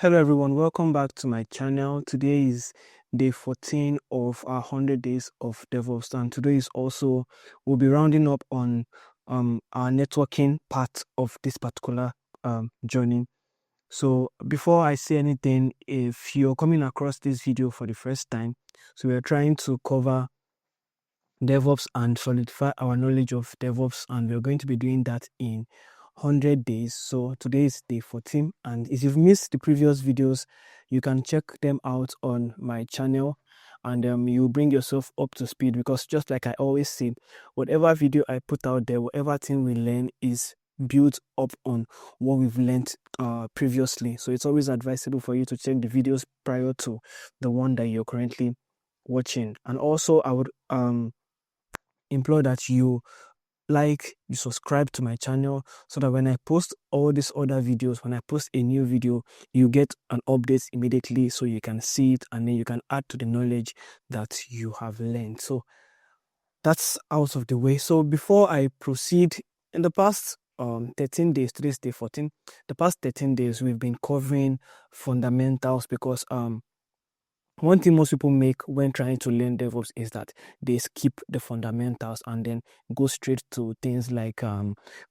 Hello everyone, welcome back to my channel. Today is day 14 of our 100 days of DevOps, and today is also we'll be rounding up on our networking part of this particular journey. So before I say anything, if you're coming across this video for the first time, so we're trying to cover DevOps and solidify our knowledge of DevOps, and we're going to be doing that in 100 days. So today is day 14, and if you've missed the previous videos, you can check them out on my channel, and you bring yourself up to speed, because just like I always say, whatever video I put out there, whatever thing we learn is built up on what we've learned previously. So it's always advisable for you to check the videos prior to the one that you're currently watching. And also I would implore that you subscribe to my channel, so that when I post all these other videos, when I post a new video, you get an update immediately, so you can see it and then you can add to the knowledge that you have learned. So that's out of the way. So before I proceed, in the past 13 days, today's day 14, the past 13 days we've been covering fundamentals, because one thing most people make when trying to learn DevOps is that they skip the fundamentals and then go straight to things like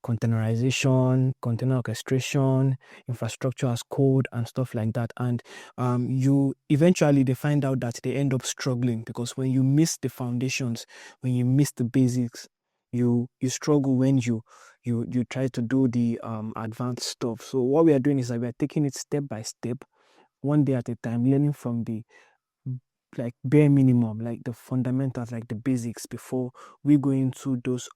containerization, container orchestration, infrastructure as code, and stuff like that. And you eventually they find out that they end up struggling, because when you miss the foundations, when you miss the basics, you struggle when you try to do the advanced stuff. So what we are doing is that we are taking it step by step, one day at a time, learning from the bare minimum, like the fundamentals, like the basics, before we go into those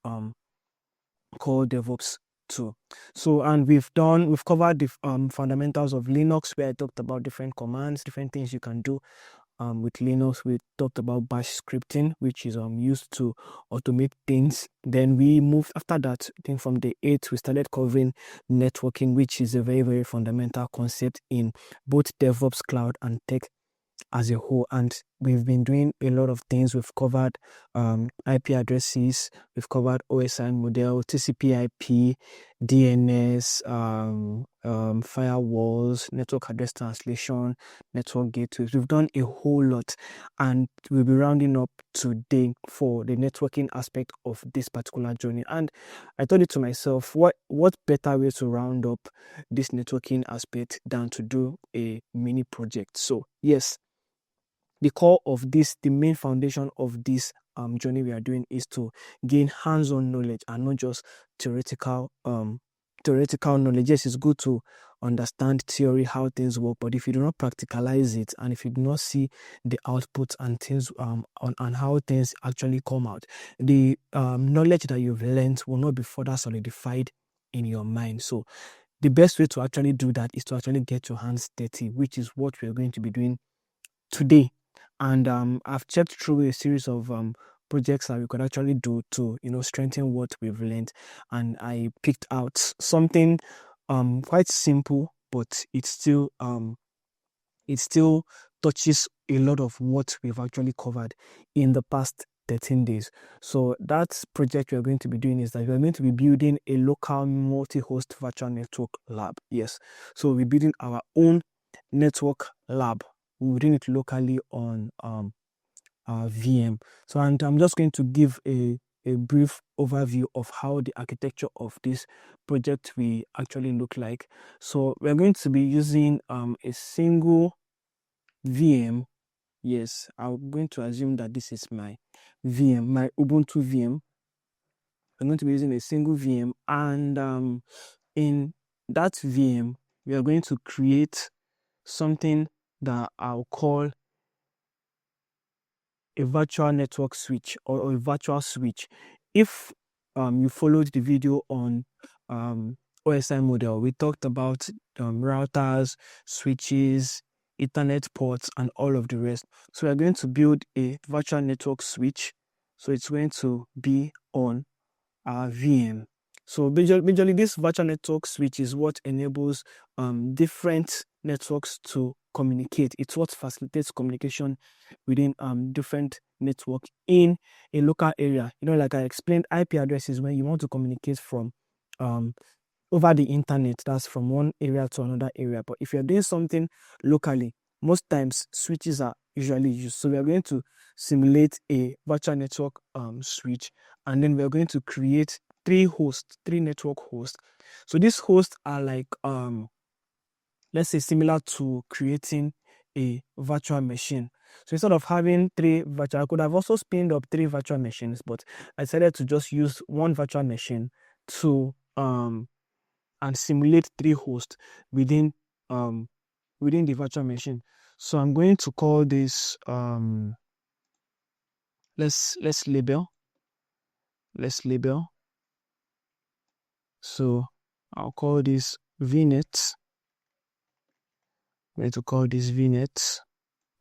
core DevOps too. So, and we've covered the fundamentals of Linux, where I talked about different commands, different things you can do with Linux. We talked about bash scripting, which is used to automate things. Then we moved after that. I think from day 8 we started covering networking, which is a very, very fundamental concept in both DevOps, cloud, and tech as a whole. And we've been doing a lot of things. We've covered IP addresses, we've covered OSI model, TCP/IP, DNS, firewalls, network address translation, network gateways. We've done a whole lot, and we'll be rounding up today for the networking aspect of this particular journey. And I thought it to myself, what better way to round up this networking aspect than to do a mini project? So yes, the core of this, the main foundation of this journey we are doing, is to gain hands-on knowledge and not just theoretical knowledge. Yes, it's good to understand theory, how things work, but if you do not practicalize it, and if you do not see the output and things on how things actually come out, the knowledge that you've learned will not be further solidified in your mind. So the best way to actually do that is to actually get your hands dirty, which is what we're going to be doing today. And I've checked through a series of projects that we could actually do to strengthen what we've learned, and I picked out something quite simple, but it still touches a lot of what we've actually covered in the past 13 days. So that project we're going to be doing is that we're going to be building a local multi-host virtual network lab. Yes, so we're building our own network lab. We're doing it locally on VM. So, and I'm just going to give a brief overview of how the architecture of this project will actually look like. So we're going to be using a single VM. Yes, I'm going to assume that this is my VM, my Ubuntu VM. I'm going to be using a single VM, and in that VM, we are going to create something that I'll call a virtual network switch, or a virtual switch. If you followed the video on OSI model, we talked about routers, switches, Ethernet ports, and all of the rest. So we're going to build a virtual network switch. So it's going to be on our VM. So majorly this virtual network switch is what enables different networks to communicate. It's what facilitates communication within different network in a local area. Like I explained, IP addresses when you want to communicate from over the internet, that's from one area to another area. But if you're doing something locally, most times switches are usually used. So we are going to simulate a virtual network switch, and then we're going to create three network hosts. So these hosts are like let's say similar to creating a virtual machine. So instead of having I could have also spinned up 3 virtual machines, but I decided to just use one virtual machine to and simulate 3 hosts within the virtual machine. So I'm going to call this let's label. So I'll call this VNet. I'm going to call this VNet,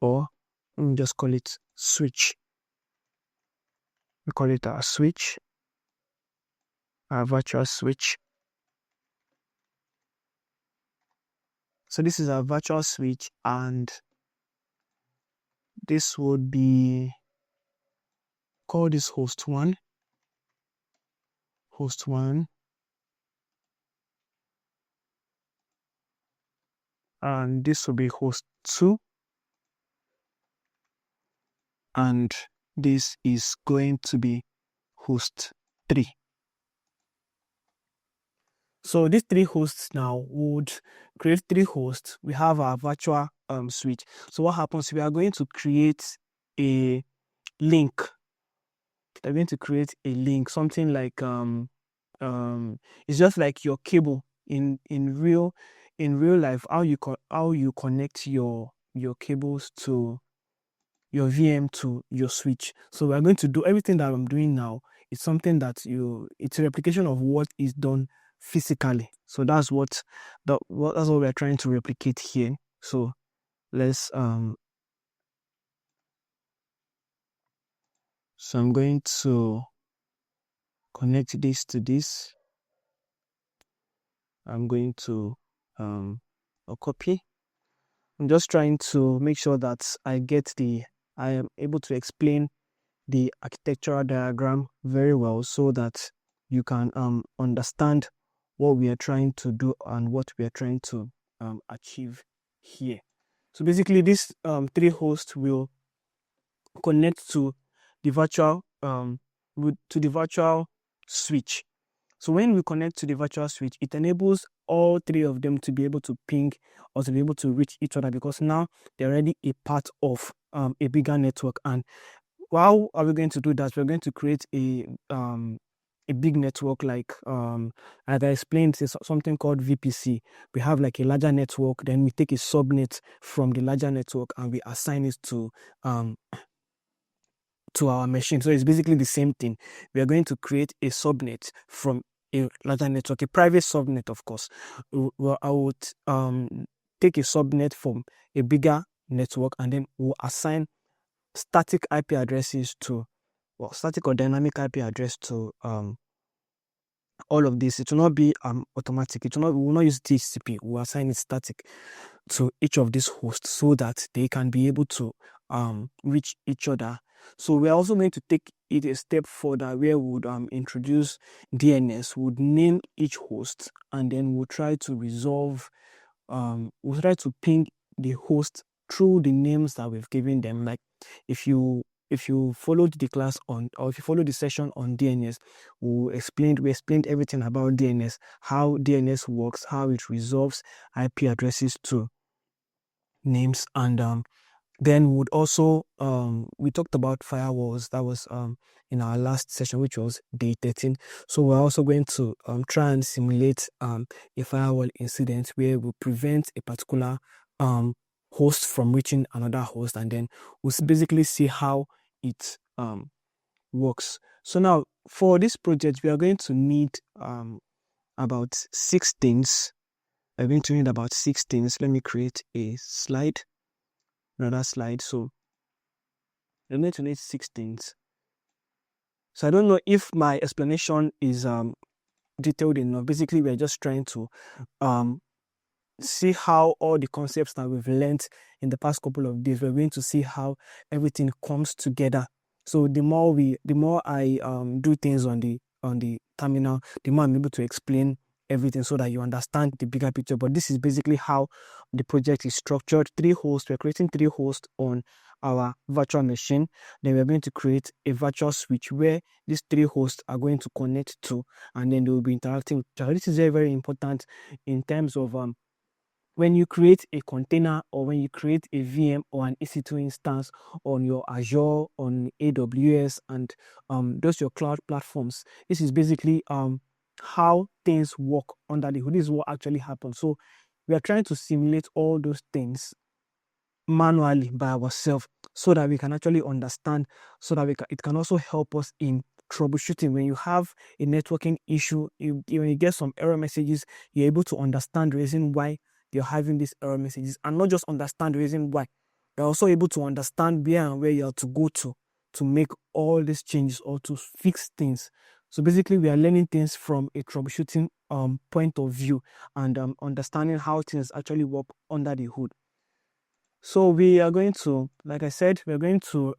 or let me just call it switch. We call it our switch, our virtual switch. So this is our virtual switch, and this would be, call this host 1, and this will be host 2, and this is going to be host 3. So these 3 hosts now would create 3 hosts. We have our virtual switch. So what happens? We are going to create a link. We're going to create a link, something like it's just like your cable in real life. How you connect your cables to your VM to your switch. So we're going to do everything that I'm doing now. It's something that it's a replication of what is done physically. So that's what we're trying to replicate here. So let's so I'm going to connect this to this. I'm going to copy. I'm just trying to make sure that I am able to explain the architectural diagram very well, so that you can understand what we are trying to do and what we are trying to achieve here. So basically, this 3 hosts will connect to the virtual switch. So when we connect to the virtual switch, it enables all 3 of them to be able to ping or to be able to reach each other, because now they're already a part of a bigger network. And how are we going to do that? We're going to create a big network, like as I explained, it's something called VPC. We have like a larger network, then we take a subnet from the larger network and we assign it to our machine. So it's basically the same thing. We are going to create a subnet from a larger network, a private subnet, of course. I would take a subnet from a bigger network, and then we'll assign static IP addresses to, static or dynamic IP address to all of this. It will not be automatic. We will not use DHCP. We'll assign it static to each of these hosts so that they can be able to reach each other. So we're also going to take it a step further, where we would introduce DNS, would name each host, and then we'll try to resolve, we'll try to ping the host through the names that we've given them. Like if you followed the class on, or if you followed the session on DNS, we explained everything about DNS, how DNS works, how it resolves IP addresses to names, and then would also we talked about firewalls. That was in our last session, which was day 13. So we're also going to try and simulate a firewall incident where we prevent a particular host from reaching another host, and then we'll basically see how it works. So now for this project, we are going to need about 6 things. We're going to need about 6 things. Let me create a slide. Another slide. So we're going to need 6 things. So I don't know if my explanation is detailed enough. Basically, we're just trying to see how all the concepts that we've learned in the past couple of days, we're going to see how everything comes together. So the more I do things on the terminal, the more I'm able to explain everything so that you understand the bigger picture. But this is basically how the project is structured. 3 hosts. We're creating 3 hosts on our virtual machine. Then we're going to create a virtual switch where these 3 hosts are going to connect to, and then they will be interacting with each other. This is very, very important in terms of when you create a container, or when you create a VM or an EC2 instance on your Azure, on AWS, and those your cloud platforms. This is basically how things work under the hood. This is what actually happens. So we are trying to simulate all those things manually by ourselves so that we can actually understand, so that it can also help us in troubleshooting. When you have a networking issue, when you get some error messages, you're able to understand the reason why you're having these error messages, and not just understand the reason why, you're also able to understand where and where you have to go to make all these changes or to fix things. So basically, we are learning things from a troubleshooting point of view, and understanding how things actually work under the hood. So we are going to, like I said, we're going to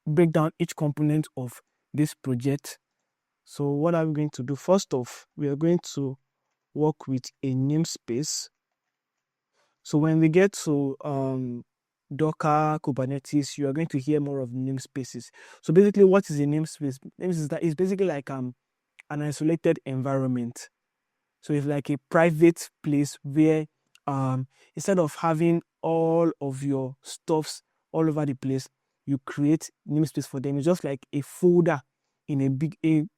break down each component of this project. So what are we going to do? First off, we are going to work with a namespace. So when we get to Docker, Kubernetes, you are going to hear more of namespaces. So basically, what is a namespace? Namespace is basically like an isolated environment. So it's like a private place where instead of having all of your stuffs all over the place, you create namespace for them. It's just like a folder in a big a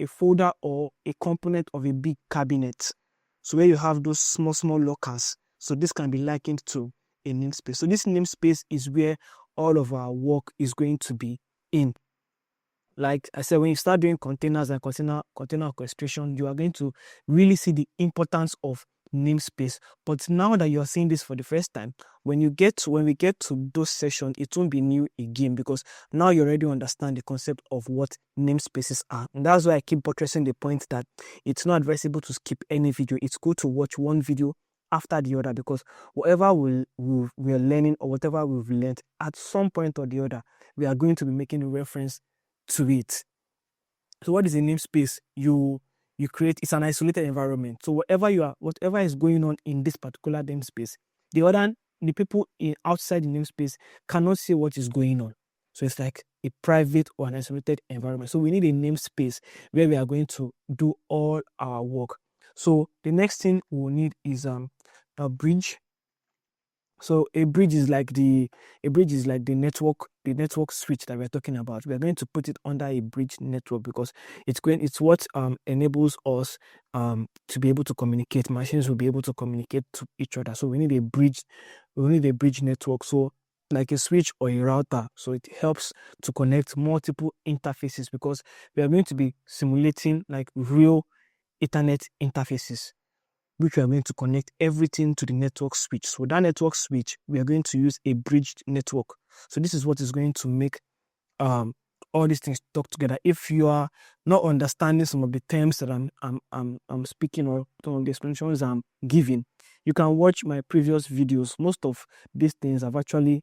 folder or a component of a big cabinet. So where you have those small lockers. So this can be likened to a namespace. So this namespace is where all of our work is going to be in. Like I said, when you start doing containers and container orchestration, you are going to really see the importance of namespace. But now that you're seeing this for the first time, when we get to those sessions, it won't be new again, because now you already understand the concept of what namespaces are. And that's why I keep buttressing the point that it's not advisable to skip any video. It's good to watch one video after the other, because whatever we're learning, or whatever we've learned, at some point or the other, we are going to be making a reference to it. So what is a namespace? You create, it's an isolated environment. So whatever is going on in this particular namespace, the people outside the namespace cannot see what is going on. So it's like a private or an isolated environment. So we need a namespace where we are going to do all our work. So the next thing we'll need is a bridge. So a bridge is like the network switch that we're talking about. We're going to put it under a bridge network, because it's what enables us to be able to communicate. Machines will be able to communicate to each other. So we need a bridge network. So like a switch or a router. So it helps to connect multiple interfaces, because we are going to be simulating like real Ethernet interfaces, which we are going to connect everything to the network switch. So that network switch, we are going to use a bridged network. So this is what is going to make all these things talk together. If you are not understanding some of the terms that I'm speaking, or some of the explanations I'm giving, you can watch my previous videos. Most of these things I've actually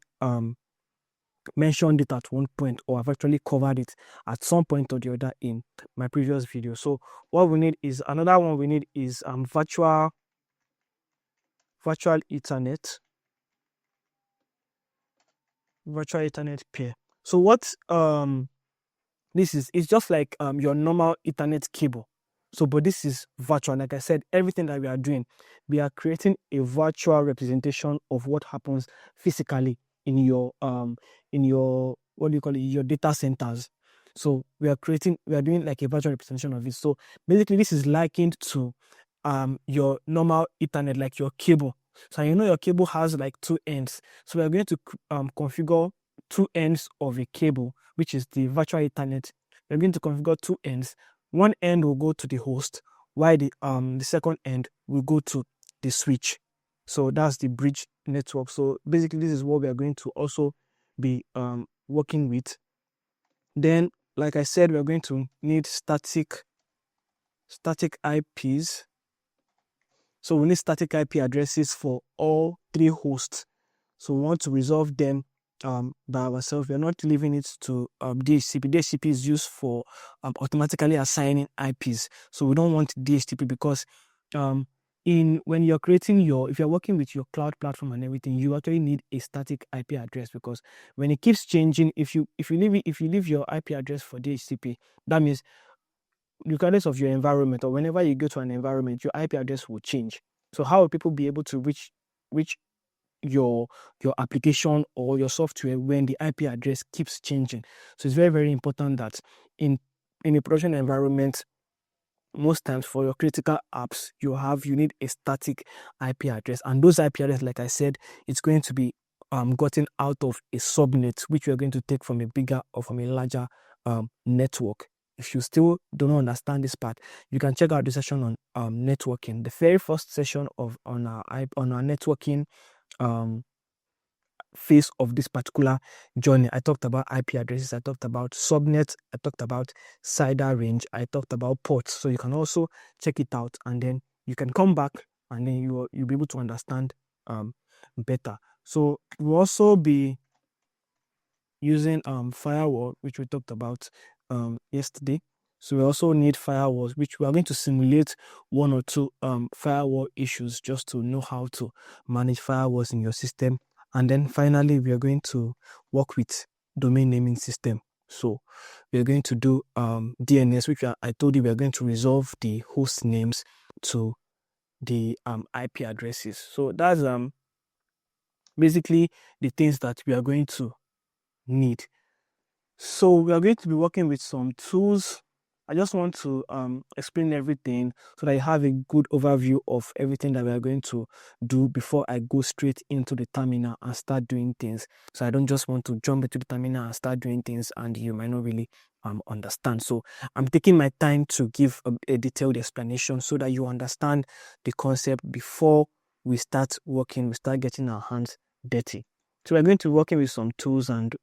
mentioned it at one point, or I've actually covered it at some point or the other in my previous video. So what we need is virtual Ethernet pair. So what this is, it's just like your normal Ethernet cable. So but this is virtual. Like I said, everything that we are doing, we are creating a virtual representation of what happens physically in your what do you call it, your data centers. So we are doing like a virtual representation of it. So basically this is likened to your normal Ethernet, like your cable. So you know your cable has like 2 ends. So we are going to configure 2 ends of a cable, which is the virtual Ethernet. We're going to configure 2 ends. One end will go to the host, while the second end will go to the switch. So that's the bridge network. So basically this is what we are going to also be working with. Then, like I said, we're going to need static IPs. So we need static IP addresses for all 3 hosts. So we want to resolve them by ourselves. We are not leaving it to DHCP. DHCP is used for automatically assigning IPs. So we don't want DHCP because when you're creating if you're working with your cloud platform and everything, you actually need a static IP address, because when it keeps changing, if you leave your IP address for DHCP, that means regardless of your environment, or whenever you go to an environment, your IP address will change. So how will people be able to reach your application or your software when the IP address keeps changing? So it's very, very important that in a production environment, most times for your critical apps, you need a static IP address, and those IP address, like I said, it's going to be gotten out of a subnet, which we are going to take from a bigger or from a larger network. If you still do not understand this part, you can check out the session on networking. The very first session on our networking phase of this particular journey, I talked about IP addresses, I talked about subnets, I talked about CIDR range, I talked about ports. So you can also check it out, and then you can come back, and then you'll be able to understand better. So we'll also be using firewall, which we talked about yesterday. So we also need firewalls, which we are going to simulate one or two firewall issues just to know how to manage firewalls in your system. And then finally, we are going to work with domain naming system. So we are going to do DNS, which I told you we are going to resolve the host names to the IP addresses. So that's basically the things that we are going to need. So we are going to be working with some tools. I just want to explain everything so that you have a good overview of everything that we are going to do before I go straight into the terminal and start doing things. So I don't just want to jump into the terminal and start doing things and you might not really understand. So I'm taking my time to give a detailed explanation so that you understand the concept before we start working, we start getting our hands dirty. So we're going to be working with some tools, and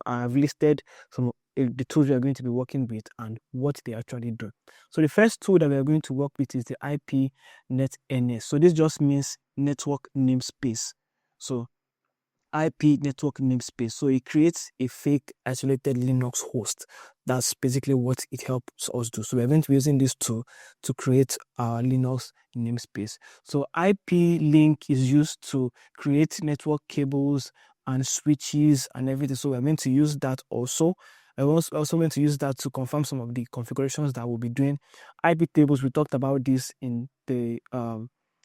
I've listed some the tools we are going to be working with and what they actually do. So the first tool that we are going to work with is the IP netns. So this just means network namespace. So IP network namespace. So it creates a fake isolated Linux host. That's basically what it helps us do. So we're going to be using this tool to create our Linux namespace. So IP link is used to create network cables and switches and everything. So we're going to use that also. I was also going to use that to confirm some of the configurations that we'll be doing. IP tables, we talked about this in the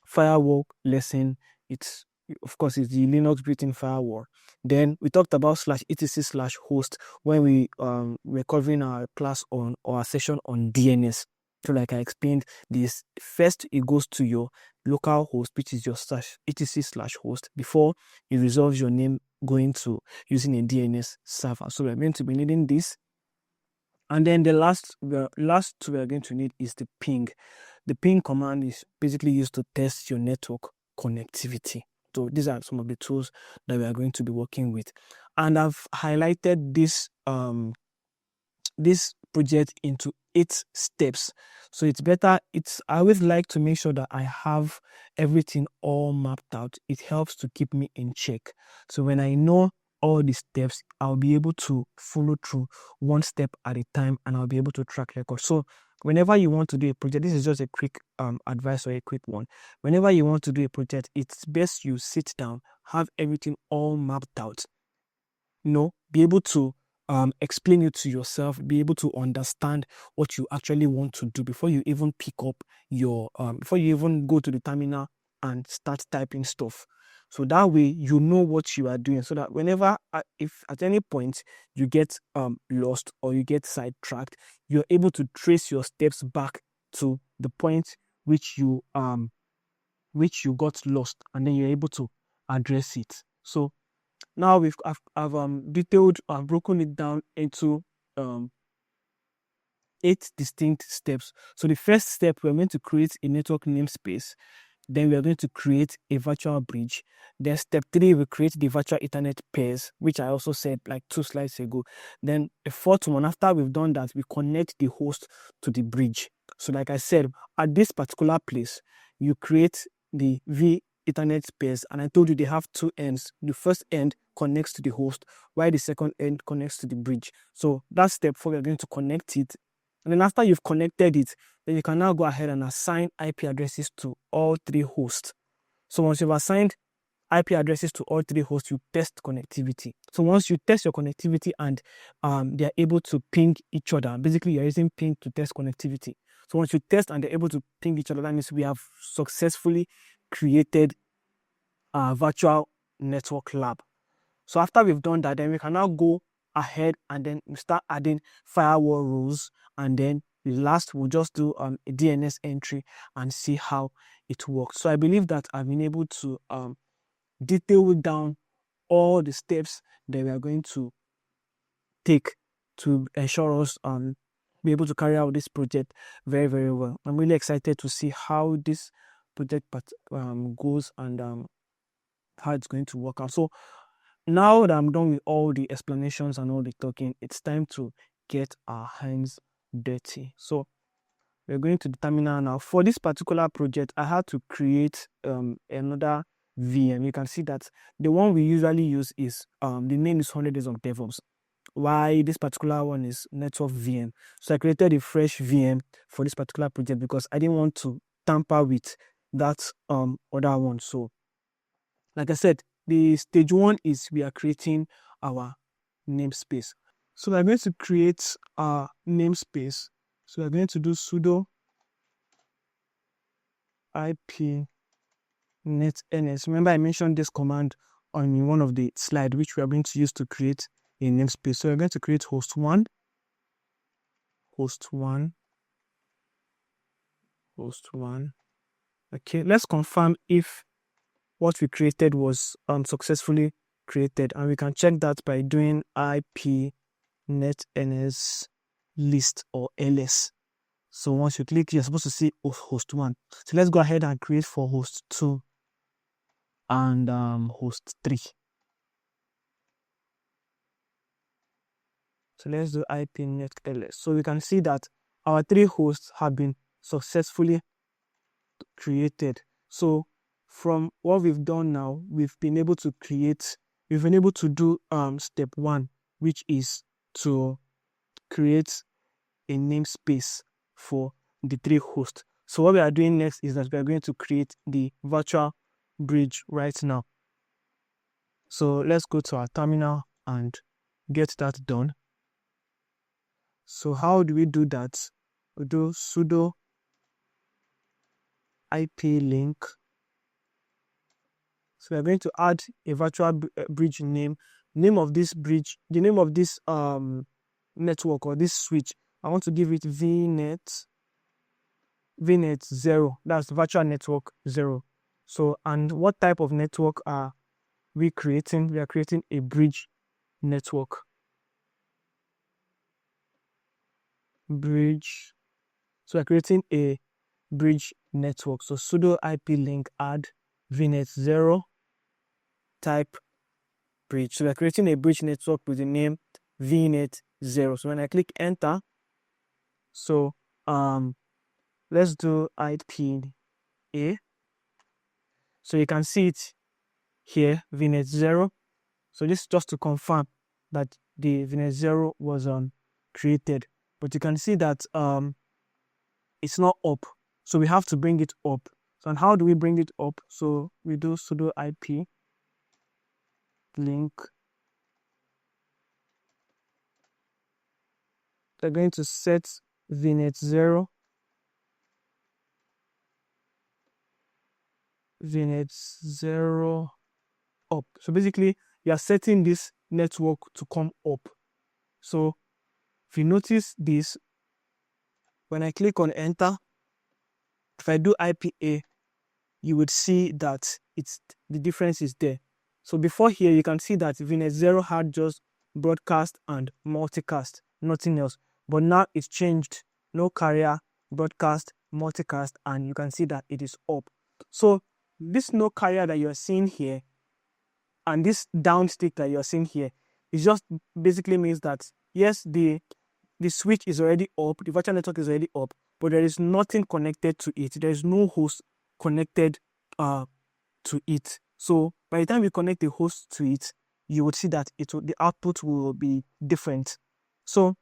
firewall lesson. Of course, it's the Linux built-in firewall. Then we talked about /etc/host when we were covering our class or our session on DNS. So like I explained, this first it goes to your local host, which is your /etc/host, before it resolves your name going to using a DNS server. So we're going to be needing this. And then the last two we are going to need is the ping. The ping command is basically used to test your network connectivity. So these are some of the tools that we are going to be working with. And I've highlighted this project into 8 steps. So it's better. I always like to make sure that I have everything all mapped out. It helps to keep me in check. So when I know all the steps, I'll be able to follow through one step at a time, and I'll be able to track record. So whenever you want to do a project, this is just a quick advice or a quick one. Whenever you want to do a project, it's best you sit down, have everything all mapped out. Be able to explain it to yourself, be able to understand what you actually want to do before you even pick up before you even go to the terminal and start typing stuff. So that way you know what you are doing, so that whenever, if at any point you get lost or you get sidetracked, you're able to trace your steps back to the point which you got lost, and then you're able to address it. So now I've broken it down into 8 distinct steps. So the first step, we're going to create a network namespace. Then we are going to create a virtual bridge. Then step 3, we create the virtual Ethernet pairs, which I also said like 2 slides ago. Then the fourth one, after we've done that, we connect the host to the bridge. So like I said, at this particular place, you create the Ethernet pairs, and I told you they have two ends. The first end connects to the host, while the second end connects to the bridge. So that's step 4. We're going to connect it. And then after you've connected it, then you can now go ahead and assign IP addresses to all 3 hosts. So once you've assigned IP addresses to all 3 hosts, you test connectivity. So once you test your connectivity and they are able to ping each other, basically you're using ping to test connectivity. So once you test and they're able to ping each other, that means we have successfully created a virtual network lab. So after we've done that, then we can now go ahead and then we start adding firewall rules, and then last we'll just do a DNS entry and see how it works. So I believe that I've been able to detail down all the steps that we are going to take to ensure us be able to carry out this project very, very well. I'm really excited to see how this project goes and how it's going to work out. So now that I'm done with all the explanations and all the talking, it's time to get our hands dirty. So we're going to the terminal now. For this particular project, I had to create another VM. You can see that the one we usually use is the name is 100 days of DevOps. Why this particular one is network VM. So I created a fresh VM for this particular project because I didn't want to tamper with that other one. So like I said, the stage 1 is we are creating our namespace. So we're going to create our namespace. So we're going to do sudo IP netns. Remember I mentioned this command on one of the slides which we are going to use to create a namespace. So we're going to create host 1, host 1, host 1. Okay, let's confirm if what we created was successfully created, and we can check that by doing IP netns list or ls. So once you click, you're supposed to see host 1. So let's go ahead and create for host 2 and host 3. So let's do IP net ls. So we can see that our 3 hosts have been successfully created. So from what we've done now, we've been able to do step 1, which is to create a namespace for the 3 hosts. So what we are doing next is that we are going to create the virtual bridge right now. So let's go to our terminal and get that done. So how do we do that? We do sudo IP link. So we're going to add a virtual bridge name. Name of this bridge, the name of this network or this switch, I want to give it VNet 0. That's virtual network 0. So, and what type of network are we creating? We are creating a bridge network. Bridge. So we're creating a bridge network. So sudo IP link add VNet 0 type bridge. So we're creating a bridge network with the name VNet 0. So when I click enter, so let's do IP A. So you can see it here, VNet 0. So this is just to confirm that the VNet 0 was created. But you can see that it's not up. So we have to bring it up. So and how do we bring it up? So we do sudo IP link. They're going to set VNet 0. VNet 0 up. So basically, you are setting this network to come up. So if you notice this, when I click on enter, if I do IPA, you would see that the difference is there. So before here, you can see that VNet 0 had just broadcast and multicast, nothing else. But now it's changed, no carrier, broadcast, multicast, and you can see that it is up. So this no carrier that you're seeing here and this down stick that you're seeing here, it just basically means that yes, the switch is already up, the virtual network is already up, but there is nothing connected to it. There is no host connected to to it. So by the time we connect the host to it, you would see that the output will be different. So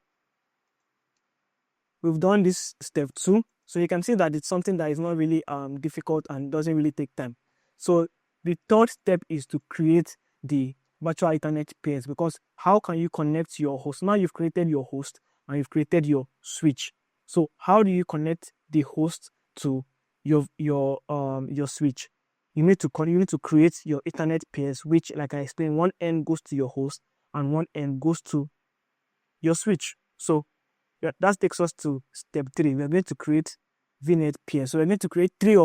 we've done this step 2. So you can see that it's something that is not really difficult and doesn't really take time. So the third step is to create the virtual Ethernet pairs, because how can you connect your host? Now you've created your host and you've created your switch. So how do you connect the host to your switch? You need to create your Ethernet pairs, which, like I explained, one end goes to your host and one end goes to your switch. So that takes us to step 3. We're going to create VNet pairs. So we're going to create three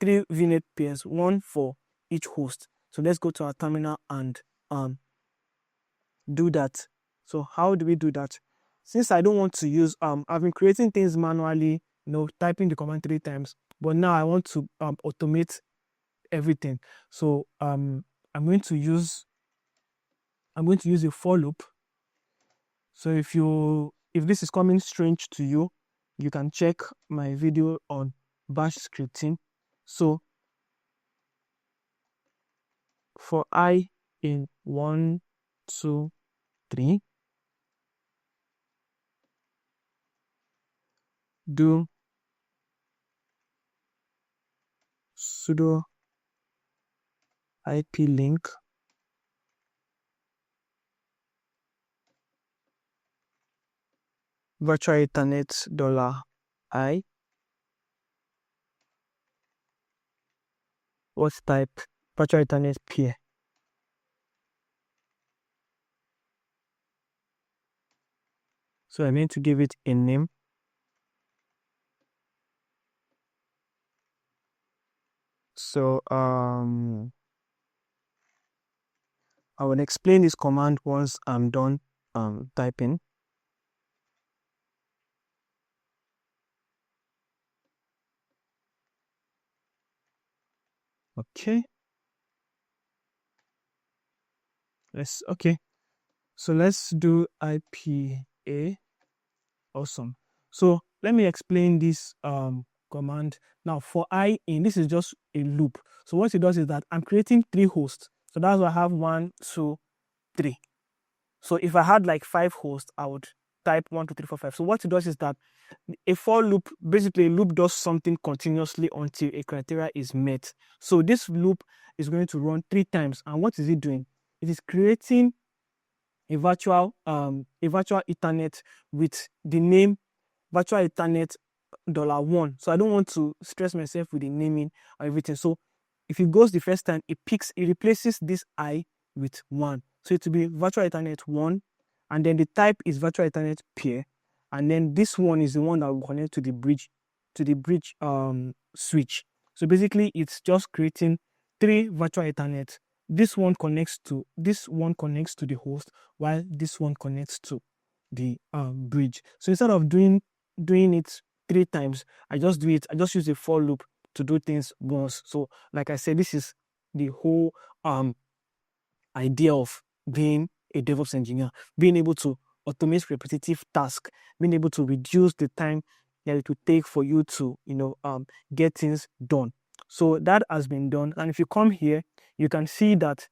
VNet pairs, one for each host. So let's go to our terminal and do that. So how do we do that? Since I don't want to use I've been creating things manually, typing the command 3 times, but now I want to automate everything. So I'm going to use a for loop. So if this is coming strange to you, you can check my video on bash scripting. So for I in 1, 2, 3, do sudo IP link virtual ethernet $I. What type? Virtual ethernet pair. So I'm going to give it a name. So I will explain this command once I'm done typing. Okay. So let's do IPA. Awesome. So let me explain this command. Now for I in, this is just a loop. So what it does is that I'm creating 3 hosts. So that's why I have 1, 2, 3. So if I had like 5 hosts, I would type 1, 2, 3, 4, 5. So what it does is that a for loop, basically a loop does something continuously until a criteria is met. So this loop is going to run 3 times. And what is it doing? It is creating a virtual Ethernet with the name virtual Ethernet $1. So I don't want to stress myself with the naming or everything. So if it goes the first time, it replaces this I with 1. So it will be virtual Ethernet 1, and then the type is virtual Ethernet pair, and then this one is the one that will connect to the bridge switch. So basically, it's just creating 3 virtual Ethernet. This one connects to the host, while this one connects to the bridge. So instead of doing it 3 times, I just use a for loop to do things once. So like I said, this is the whole idea of being a DevOps engineer, being able to automate repetitive tasks, being able to reduce the time that it will take for you to get things done. So that has been done. And if you come here, you can see that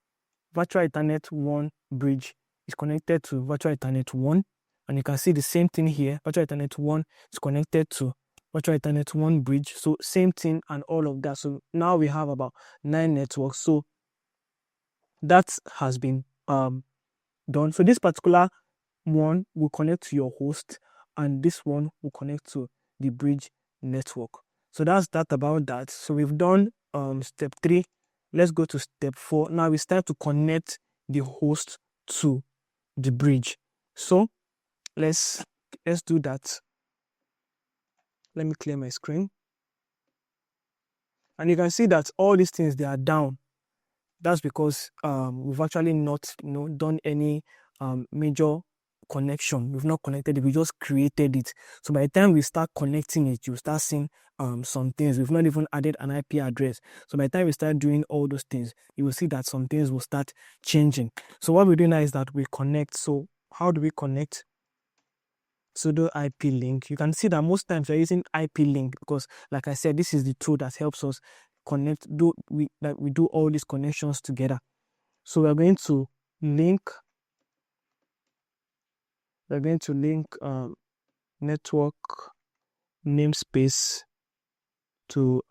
virtual Ethernet 1 bridge is connected to virtual Ethernet 1. And you can see the same thing here. Virtual Ethernet 1 is connected to virtual Ethernet 1 bridge. So same thing and all of that. So now we have about 9 networks. So that has been done. So this particular one will connect to your host, and this one will connect to the bridge network. So that's that about that. So we've done step 3. Let's go to step 4. Now it's time to connect the host to the bridge. So let's do that. Let me clear my screen. And you can see that all these things, they are down. That's because we've actually not done any major connection. We've not connected it, we just created it. So by the time we start connecting it, you start seeing some things. We've not even added an IP address. So by the time we start doing all those things, you will see that some things will start changing. So what we do now is that we connect. So how do we connect? Sudo IP link. You can see that most times we're using IP link because, like I said, this is the tool that helps us we do all these connections together. So we're going to link network namespace to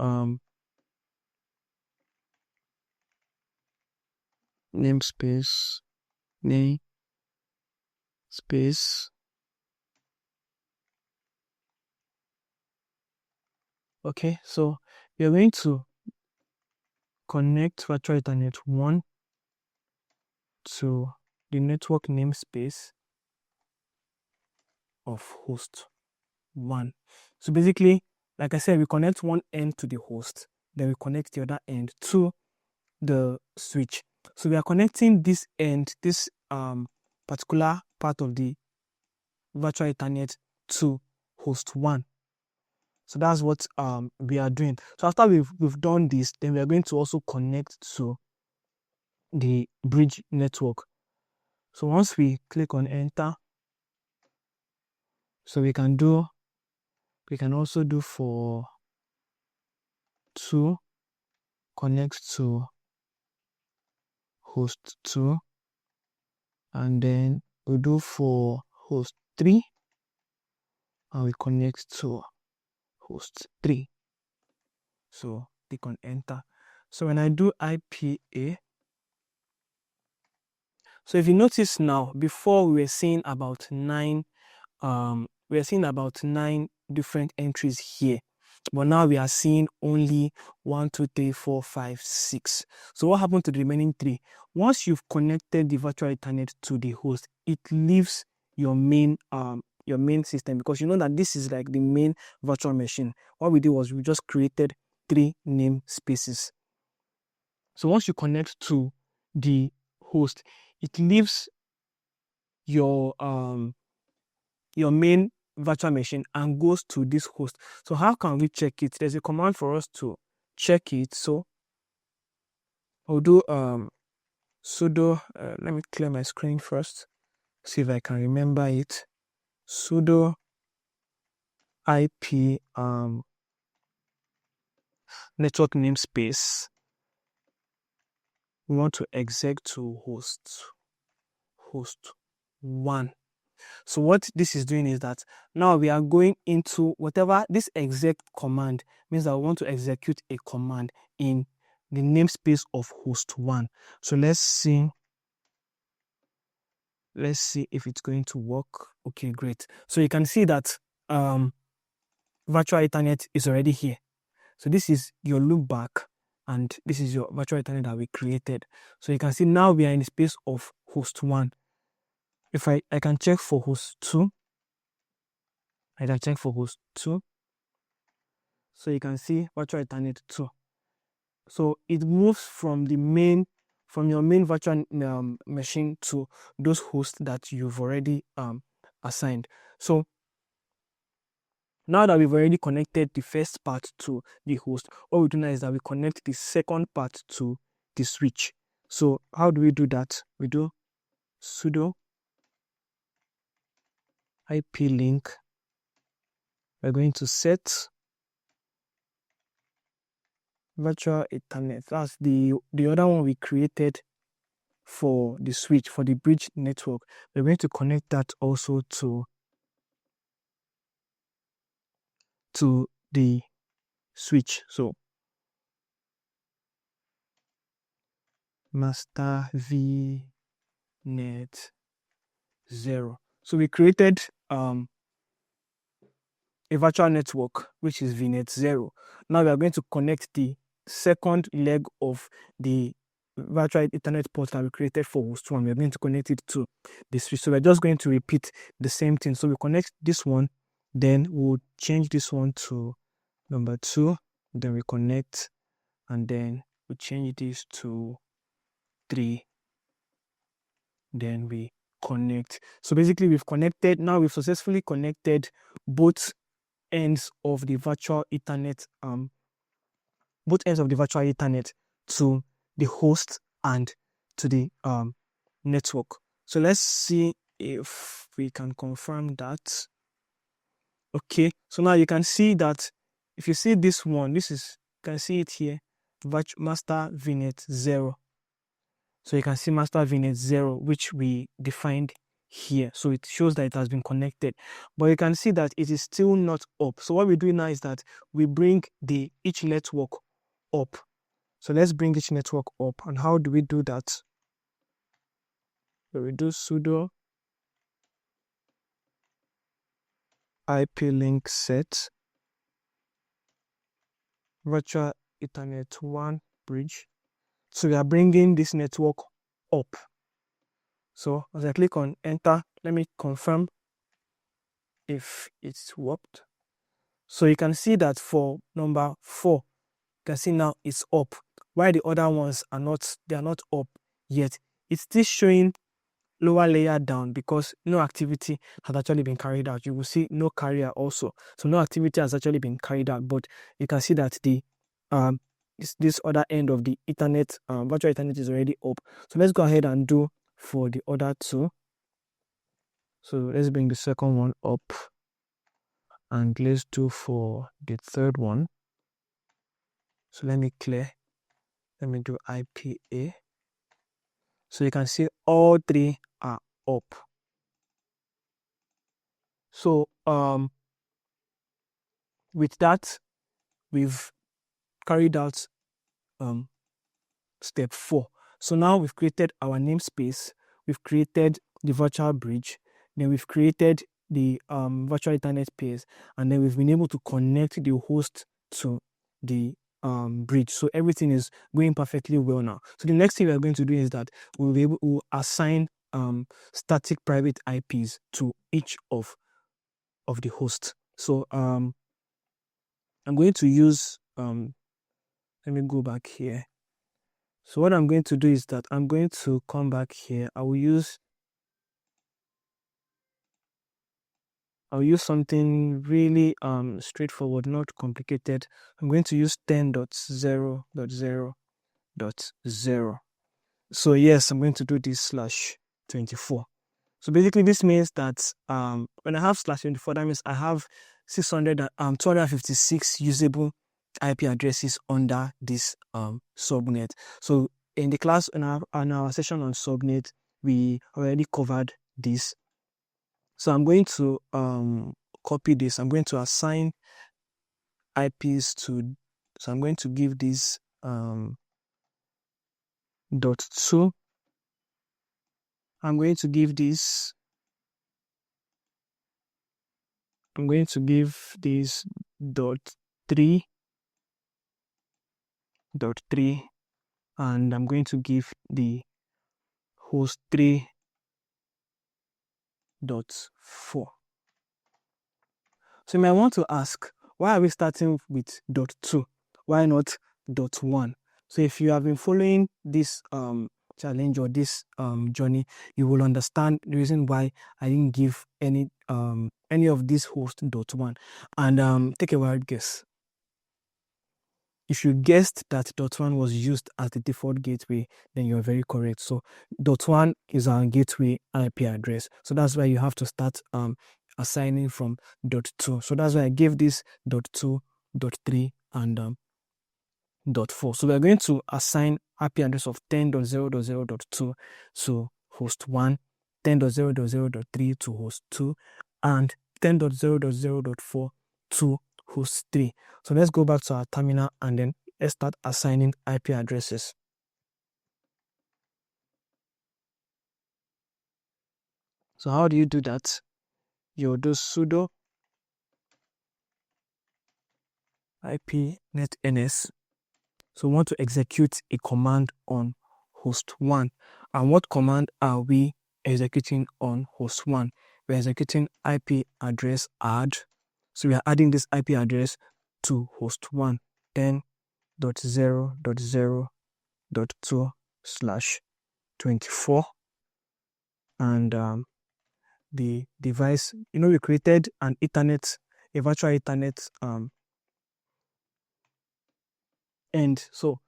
namespace. Okay, so we are going to connect virtual Ethernet 1 to the network namespace of host 1. So basically, like I said, we connect one end to the host, then we connect the other end to the switch. So we are connecting this end, this particular part of the virtual Ethernet to host 1. So that's what we are doing. So after we've done this, then we are going to also connect to the bridge network. So once we click on enter, so we can also do for 2 connect to host 2, and then we do for host 3 and we connect to host 3. So click on enter. So when I do IPA, so if you notice now, before we were seeing about 9 different entries here, but now we are seeing only 1, 2, 3, 4, 5, 6. So what happened to the remaining 3? Once you've connected the virtual Ethernet to the host, it leaves your main system, because you know that this is like the main virtual machine. What we did was we just created 3 namespaces. So once you connect to the host, it leaves your main virtual machine and goes to this host. So how can we check it? There's a command for us to check it. So I'll do sudo. Let me clear my screen first, see if I can remember it. Sudo IP network namespace. We want to exec to host 1. So what this is doing is that now we are going into whatever this exec command means, that we want to execute a command in the namespace of host 1. So let's see if it's going to work. Okay, great. So you can see that virtual Ethernet is already here. So this is your loopback, and this is your virtual Ethernet that we created. So you can see now we are in the space of host 1. If I can check for host 2, I can check for host 2. So you can see virtual Ethernet 2. So it moves from your main virtual machine to those hosts that you've already assigned. So now that we've already connected the first part to the host, what we do now is that we connect the second part to the switch. So how do we do that? We do sudo IP link. We're going to set virtual Ethernet. That's the other one we created for the switch, for the bridge network. We're going to connect that also to the switch. So master vnet 0. So we created a virtual network which is vnet 0. Now we are going to connect the second leg of the virtual Ethernet port that we created for host 1. We're going to connect it to the switch. So we're just going to repeat the same thing. So we connect this one, then we'll change this one to number 2, then we connect, and then we change this to 3, then we connect. So basically we've connected. Now we've successfully connected both ends of the virtual Ethernet to the host and to the network. So let's see if we can confirm that. Okay, so now you can see that if you see this one, you can see it here. master vnet 0. So you can see master vnet 0, which we defined here. So it shows that it has been connected, but you can see that it is still not up. So what we do now is that we bring each network up. So let's bring each network up. And how do we do that? So we do sudo IP link set virtual Ethernet 1 bridge. So we are bringing this network up. So as I click on enter, let me confirm if it's worked. So you can see that for number 4, you can see now it's up. While the other ones are not, they are not up yet. It's still showing lower layer down because no activity has actually been carried out. You will see no carrier also. So no activity has actually been carried out, but you can see that the this other end of the Ethernet, virtual Ethernet is already up. So let's go ahead and do for the other 2. So let's bring the second one up and let's do for the third one. So let me clear. Let me do IPA. So you can see all 3 are up. So with that, we've carried out step 4. So now we've created our namespace, we've created the virtual bridge, then we've created the virtual Ethernet pairs, and then we've been able to connect the host to the bridge. So everything is going perfectly well now. So the next thing we're going to do is that we'll assign static private IPs to each of the hosts. So I'm going to use let me go back here. So what I'm going to do is that I'm going to come back here. I will use something really straightforward, not complicated. I'm going to use 10.0.0.0. So yes, I'm going to do this /24. So basically this means that when I have /24, that means I have 256 usable IP addresses under this subnet. So in the class, in our session on subnet, we already covered this. So I'm going to copy this. I'm going to assign IPs to, so I'm going to give this .2. I'm going to give this .3, and I'm going to give the host 3.4. So you might want to ask, why are we starting with .2? Why not .1? So if you have been following this challenge or this journey, you will understand the reason why I didn't give any of these hosts .1. And take a wild guess. If you guessed that .1 was used as the default gateway, then you're very correct. So .1 is our gateway IP address. So that's why you have to start assigning from .2. So that's why I gave this .2, .3, and .4. So we're going to assign IP address of 10.0.0.2 to host 1, 10.0.0.3 to host 2, and 10.0.0.4 to host 3. So let's go back to our terminal and then let's start assigning IP addresses. So how do you do that? You'll do sudo IP netns. So we want to execute a command on host 1. And what command are we executing on host 1? We're executing IP address add. So we are adding this IP address to host 1, 10.0.0.2/24. And the device, we created a virtual Ethernet end. So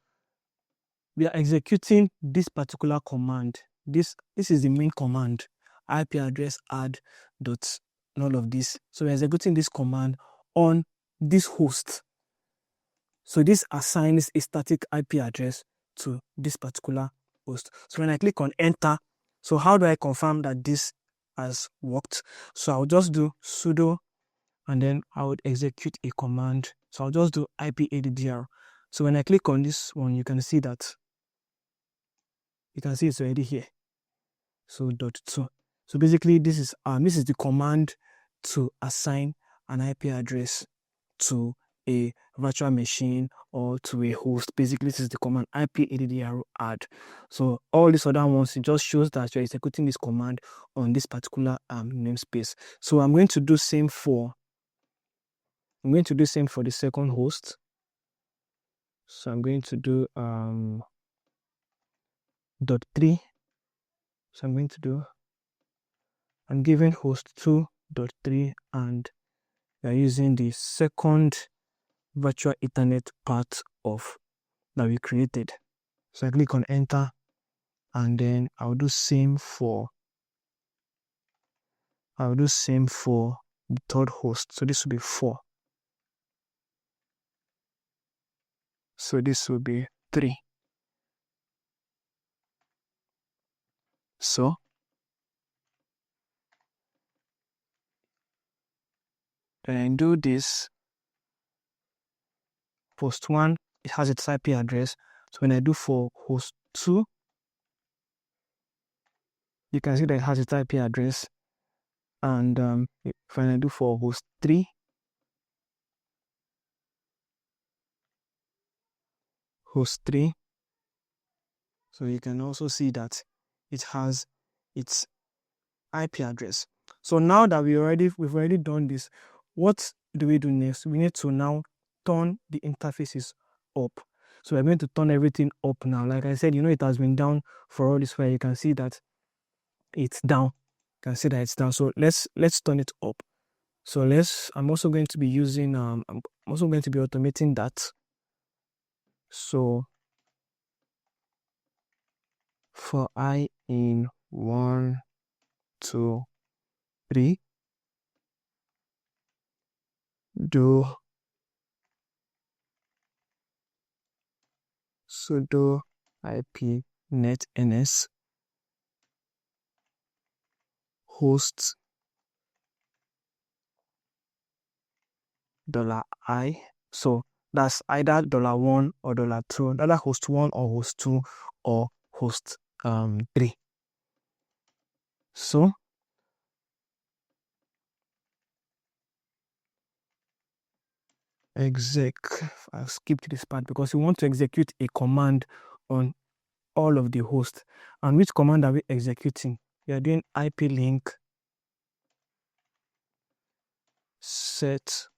we are executing this particular command. This is the main command, IP address add dot and all of this. So we're executing this command on this host. So this assigns a static IP address to this particular host. So when I click on enter, so how do I confirm that this has worked? So I'll just do sudo and then I would execute a command. So I'll just do ipAddr. So when I click on this one, you can see that it's already here. So .2. So basically this is the command to assign an IP address to a virtual machine or to a host. Basically this is the command ipAddr add. So all these other ones, it just shows that you're executing this command on this particular namespace. So I'm going to do same for the second host. So I'm going to do .3. So I'm giving host 2.3 and we are using the second virtual Ethernet part of that we created. So I click on enter and then I'll do same for the third host. So this will be 4. So this will be 3. So then I do this. Host 1, it has its IP address. So when I do for host 2, you can see that it has its IP address. And when I do for host 3, so you can also see that it has its IP address. So now that we've already done this, what do we do next? We need to now turn the interfaces up. So we're going to turn everything up now. Like I said, it has been down for all this while. You can see that it's down. You can see that it's down. So let's turn it up. So I'm also going to be using I'm also going to be automating that. So for I in 1, 2, 3, do sudo IP netns host $I. So that's either $1 or $2, either host 1 or host 2 or host 3. So I'll skip this part because we want to execute a command on all of the hosts. And which command are we executing? We are doing IP link set.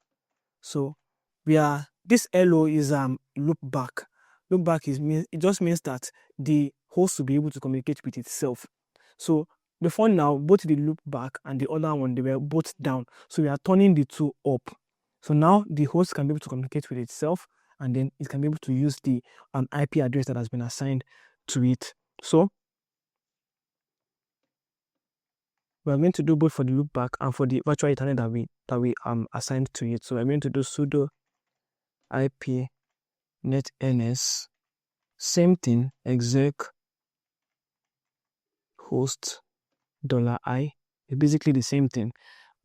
So this LO is loop back. Loop back it just means that the host will be able to communicate with itself. So before now, both the loop back and the other one, they were both down. So we are turning the two up. So now the host can be able to communicate with itself, and then it can be able to use the IP address that has been assigned to it. So we're going to do both for the loopback and for the virtual Ethernet that we assigned to it. So I'm going to do sudo IP netns, same thing, exec host $I. It's basically the same thing,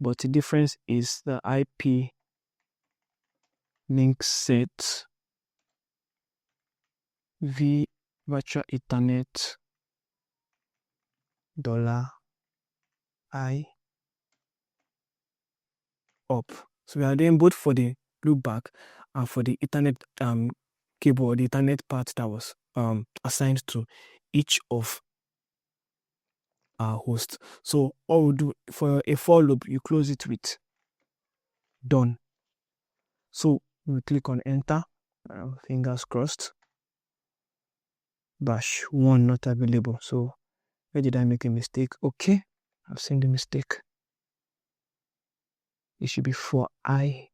but the difference is the IP link set v virtual Ethernet $I up. So we are doing both for the loopback and for the Ethernet cable, the Ethernet part that was assigned to each of our hosts. So all we do for a for loop, you close it with done. So we click on enter, fingers crossed. Bash 1 not available. So where did I make a mistake? Okay, I've seen the mistake. It should be for I.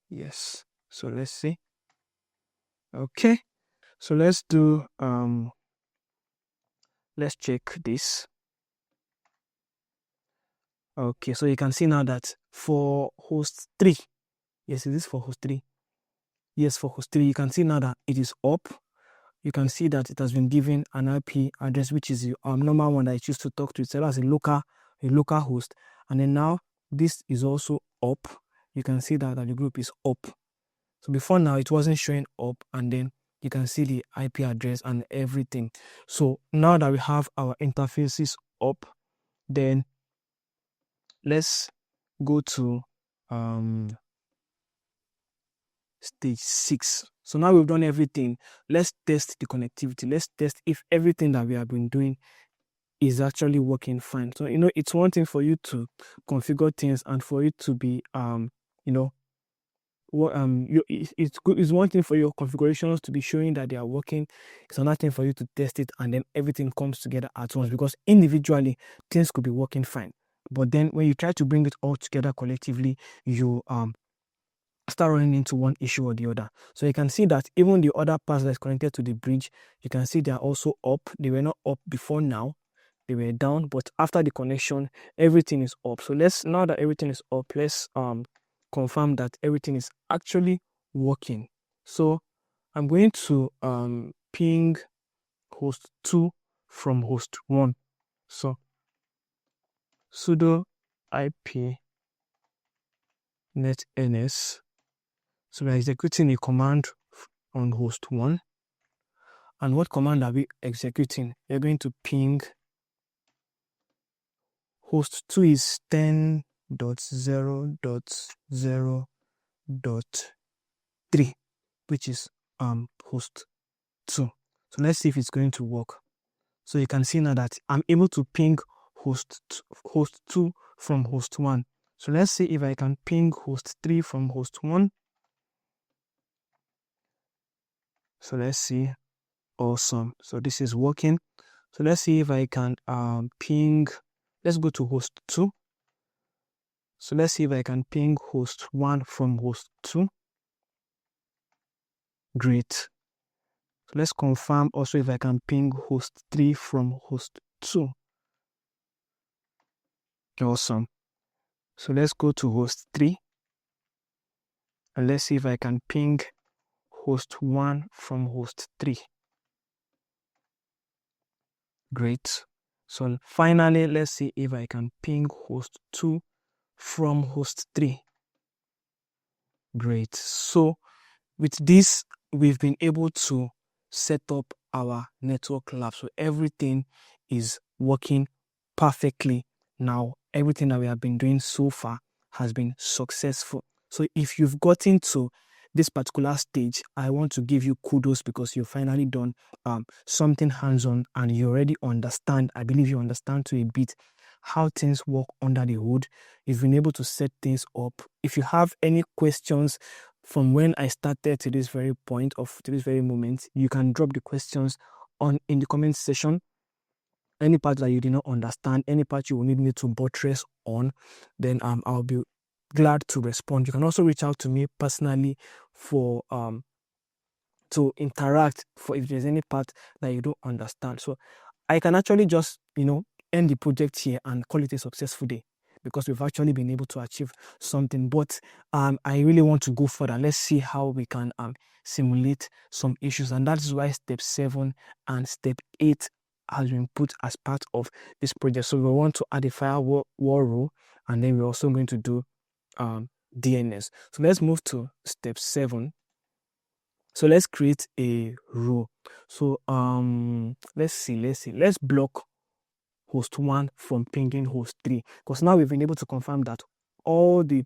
Yes. So let's see. Okay. So let's do let's check this. Okay, so you can see now that for host 3, Yes, it is for host 3. Yes, for host 3, you can see now that it is up. You can see that it has been given an IP address, which is the normal one that it used to talk to itself as a local host. And then now this is also up. You can see that the group is up. So before now it wasn't showing up, and then you can see the IP address and everything. So now that we have our interfaces up, then let's go to stage 6. So now we've done everything. Let's test the connectivity. Let's test if everything that we have been doing is actually working fine. So it's one thing for you to configure things and for it to be it's one thing for your configurations to be showing that they are working. It's another thing for you to test it and then everything comes together at once, because individually things could be working fine, but then when you try to bring it all together collectively, you start running into one issue or the other. So you can see that even the other parts that's connected to the bridge, you can see they are also up. They were not up before now, they were down, but after the connection everything is up. So now that everything is up, let's confirm that everything is actually working. So I'm going to ping host 2 from host 1. So sudo IP netns. So we're executing a command on host 1. And what command are we executing? We're going to ping host 2 is 10.0.0.3, which is host 2. So let's see if it's going to work. So you can see now that I'm able to ping host 2 from host 1. So let's see if I can ping host 3 from host 1. So let's see. Awesome. So this is working. So let's see if I can ping. Let's go to host 2. So let's see if I can ping host 1 from host 2. Great. So let's confirm also if I can ping host 3 from host 2. Awesome. So let's go to host 3. And let's see if I can ping host 1 from host 3. Great. So finally, let's see if I can ping host 2 from host 3. Great. So with this, we've been able to set up our network lab. So everything is working perfectly now. Everything that we have been doing so far has been successful. So if you've gotten to this particular stage, I want to give you kudos, because you've finally done something hands-on and you already understand. I believe you understand to a bit how things work under the hood. You've been able to set things up. If you have any questions from when I started to this very point to this very moment, you can drop the questions in the comment section. Any part that you did not understand, any part you will need me to buttress on, then I'll be glad to respond. You can also reach out to me personally for to interact for if there's any part that you don't understand. So I can actually just end the project here and call it a successful day, because we've actually been able to achieve something. But I really want to go further. Let's see how we can simulate some issues, and that is why step 7 and step 8 has been put as part of this project. So we want to add a firewall rule, and then we're also going to do DNS. So let's move to step 7. So let's create a rule. So let's block host 1 from pinging host 3, because now we've been able to confirm that all the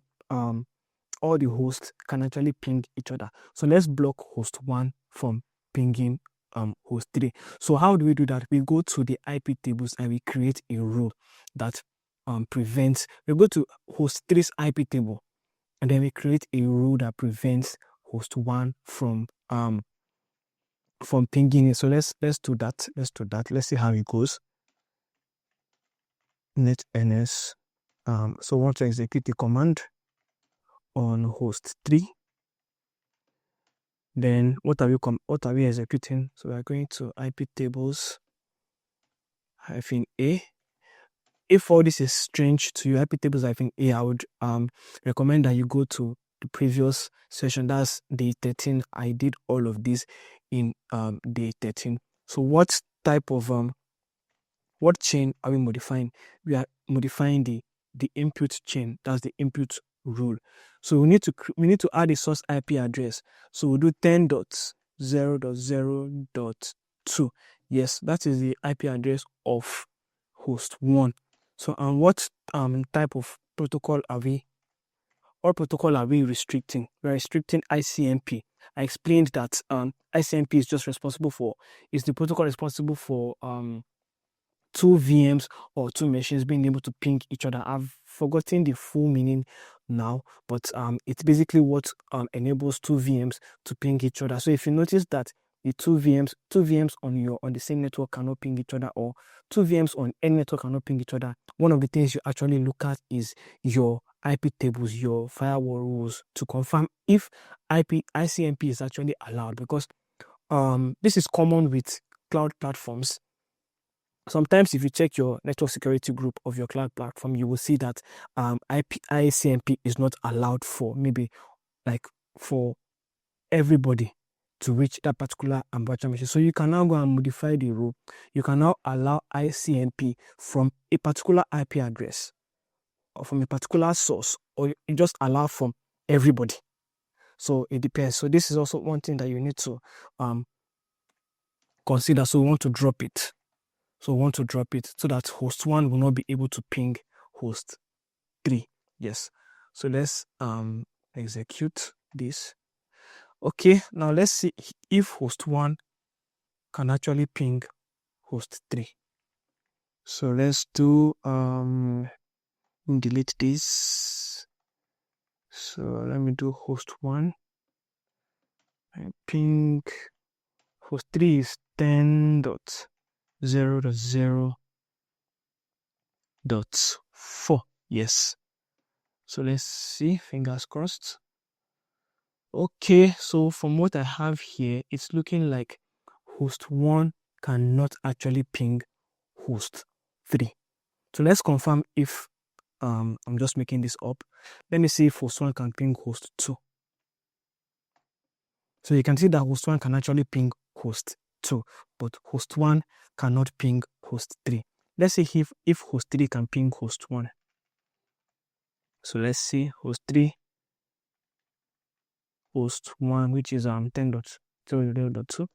hosts can actually ping each other. So let's block host 1 from pinging host 3. So how do we do that? We go to the IP tables and we create a rule that prevents. We go to host 3's IP table, and then we create a rule that prevents host 1 from pinging it. So let's do that. Let's see how it goes. netns. So we want to execute the command on host 3. Then what are we executing? So we are going to IP tables -a. If all this is strange to you, IP tables -a, I would recommend that you go to the previous session. That's day 13. I did all of this in day 13. So what type of what chain are we modifying? We are modifying the input chain. That's the input rule. So we need to add a source IP address. So we'll do 10.0.0.2. Yes, that is the IP address of host 1. So what type of protocol are we restricting? We're restricting ICMP. I explained that ICMP is just is the protocol responsible for two VMs or two machines being able to ping each other. I've forgotten the full meaning now, but it's basically what enables two VMs to ping each other. So if you notice that the two VMs on the same network cannot ping each other, or two VMs on any network cannot ping each other, one of the things you actually look at is your IP tables, your firewall rules, to confirm if ICMP is actually allowed, because this is common with cloud platforms. Sometimes if you check your network security group of your cloud platform, you will see that ICMP is not allowed for for everybody to reach that particular virtual machine. So you can now go and modify the rule. You can now allow ICMP from a particular IP address or from a particular source, or you just allow from everybody. So it depends. So this is also one thing that you need to consider. So we want to drop it. So that host 1 will not be able to ping host 3. Yes. So let's execute this. Okay, now let's see if host 1 can actually ping host 3. So let's do delete this. So let me do host 1. I ping host 3 is 10.0.0.4. Yes. So let's see, fingers crossed. Okay, so from what I have here, it's looking like host 1 cannot actually ping host 3. So let's confirm if I'm just making this up. Let me see if host 1 can ping host 2. So you can see that host 1 can actually ping host 2, but host 1 cannot ping host 3. Let's see if host 3 can ping host 1. So let's see host 3, host 1, which is 10.0.0.2.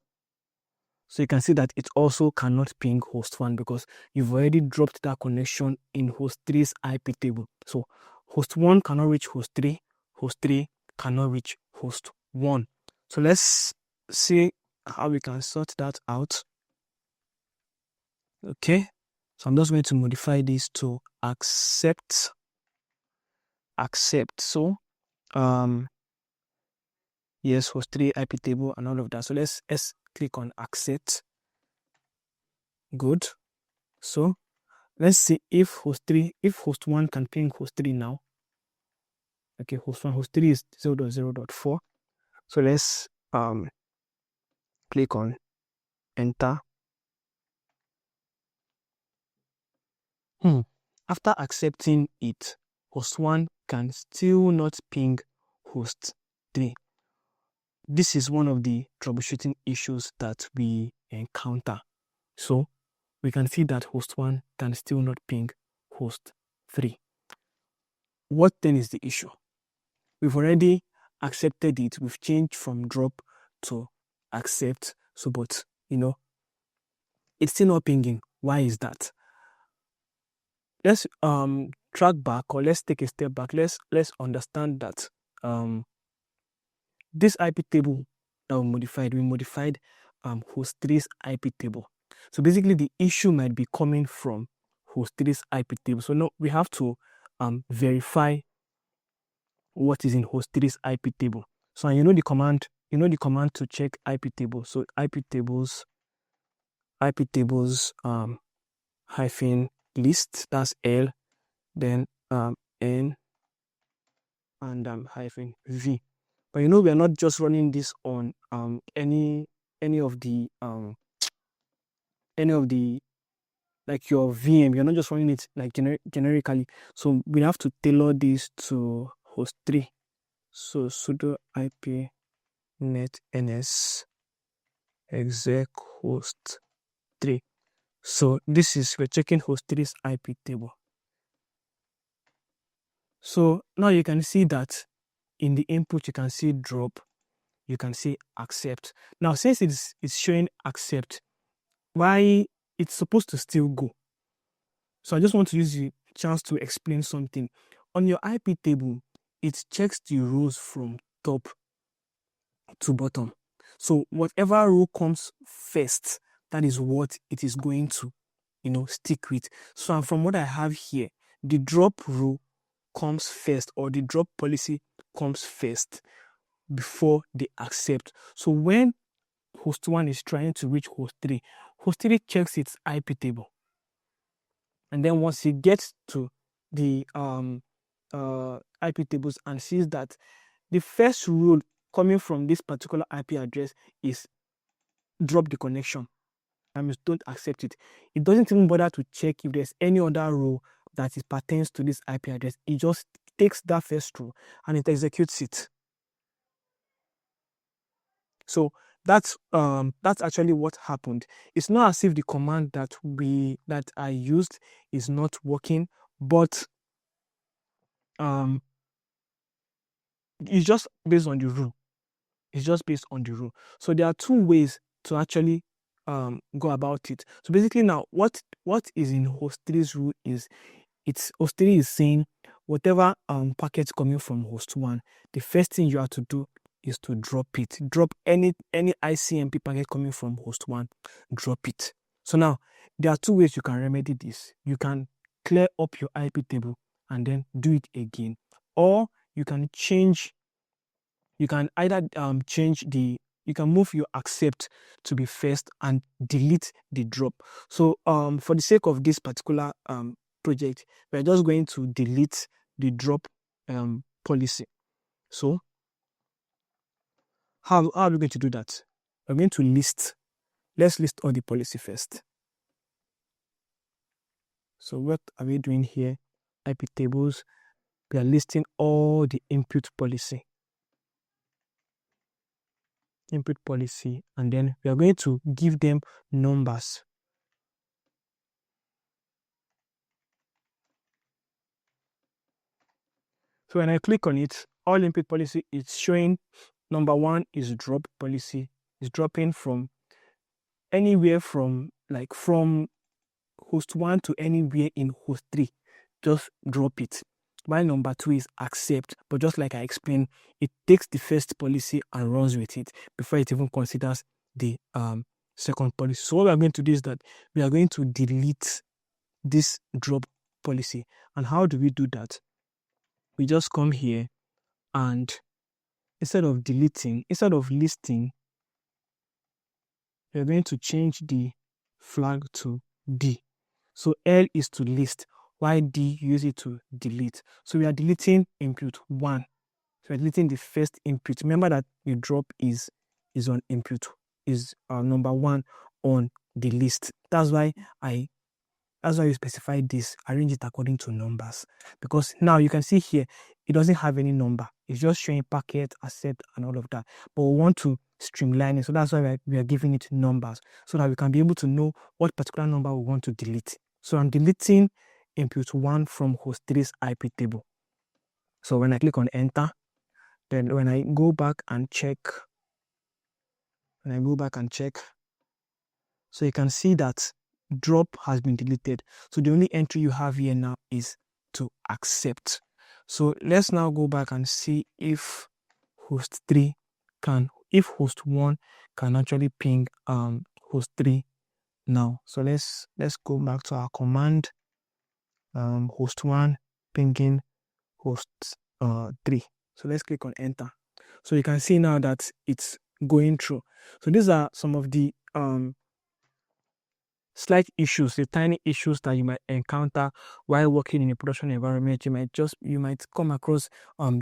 So you can see that it also cannot ping host 1 because you've already dropped that connection in host 3's IP table. So host 1 cannot reach host 3, host 3 cannot reach host 1. So let's see how we can sort that out. Okay, so I'm just going to modify this to accept. So yes, host 3 IP table and all of that. So let's click on accept. Good. So let's see if host 1 can ping host 3 now. Okay, host 3 is 0.0.4. So let's click on enter. After accepting it, host 1 can still not ping host 3. This is one of the troubleshooting issues that we encounter. So we can see that host 1 can still not ping host 3. What then is the issue? We've already accepted it. We've changed from drop to accept. So, but it's still not pinging. Why is that? Let's track back, or let's take a step back. Let's understand that this IP table that we modified host 3's IP table. So basically the issue might be coming from host 3's IP table. So now we have to verify what is in host 3's IP table. So you know the command to check IP table. So IP tables hyphen list, that's L, then N and hyphen V. But we are not just running this on any of the like your VM. You're not just running it like generically. So we have to tailor this to host 3. So sudo IP netns exec host 3. So this is, we're checking host 3's IP table. So now you can see that in the input, you can see drop, you can see accept. Now, since it's showing accept, why it's supposed to still go. So I just want to use the chance to explain something. On your IP table, it checks the rows from top to bottom. So whatever row comes first, that is what it is going to, stick with. So from what I have here, the drop row comes first, or the drop policy comes first before they accept. So when host 1 is trying to reach host 3 checks its IP table. And then once it gets to the IP tables and sees that the first rule coming from this particular IP address is drop the connection, don't accept it. It doesn't even bother to check if there's any other rule that pertains to this IP address. It just takes that first rule and it executes it. So that's actually what happened. It's not as if the command that I used is not working, but it's just based on the rule. It's just based on the rule. So there are two ways to actually go about it. So basically now what is in host 3's rule is, host 3 is saying whatever packets coming from host 1, the first thing you have to do is to drop it. Drop any ICMP packet coming from host 1, drop it. So now there are two ways you can remedy this. You can clear up your IP table and then do it again, or you can either you can move your accept to be first and delete the drop. So for the sake of this particular project, we're just going to delete the drop policy. So how are we going to do that? We're going to let's list all the policy first. So what are we doing here? IP tables, we are listing all the input policy, and then we are going to give them numbers. So when I click on it, all input policy is showing number 1 is drop policy, is dropping from anywhere from host 1 to anywhere in host 3. Just drop it. While number 2 is accept, but just like I explained, it takes the first policy and runs with it before it even considers the second policy. So what we are going to do is that we are going to delete this drop policy. And how do we do that? We just come here and instead of listing, we're going to change the flag to D. So L is to list, while D, use it to delete. So we are deleting input 1. So we're deleting the first input. Remember that the drop is on input, is number 1 on the list. That's why you specify this, arrange it according to numbers. Because now you can see here, it doesn't have any number. It's just showing packet, accept, and all of that. But we want to streamline it. So that's why we are giving it numbers, so that we can be able to know what particular number we want to delete. So I'm deleting input 1 from host 3's IP table. So when I click on enter, then when I go back and check, so you can see that drop has been deleted. So the only entry you have here now is to accept. So let's now go back and see if host 1 can actually ping host 3 now. So let's go back to our command, host 1 pinging host 3. So let's click on enter. So you can see now that it's going through. So these are some of the slight issues, the tiny issues that you might encounter while working in a production environment. You might come across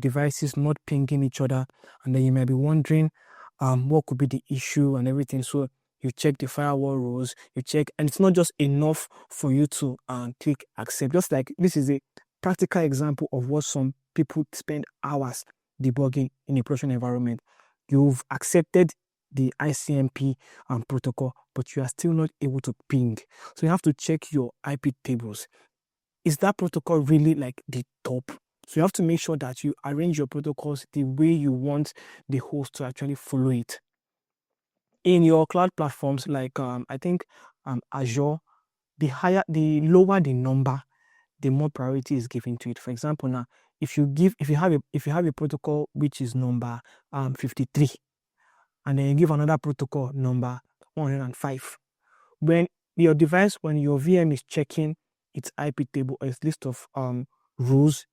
devices not pinging each other, and then you might be wondering what could be the issue and everything. So you check the firewall rules, and it's not just enough for you to click accept. Just like this is a practical example of what some people spend hours debugging in a production environment. You've accepted the ICMP protocol, but you are still not able to ping. So you have to check your IP tables. Is that protocol really like the top? So you have to make sure that you arrange your protocols the way you want the host to actually follow it. In your cloud platforms like I think Azure, the lower the number, the more priority is given to it. For example, now if you have a protocol which is number 53, and then you give another protocol number 105, when your VM is checking its IP table or its list of rules,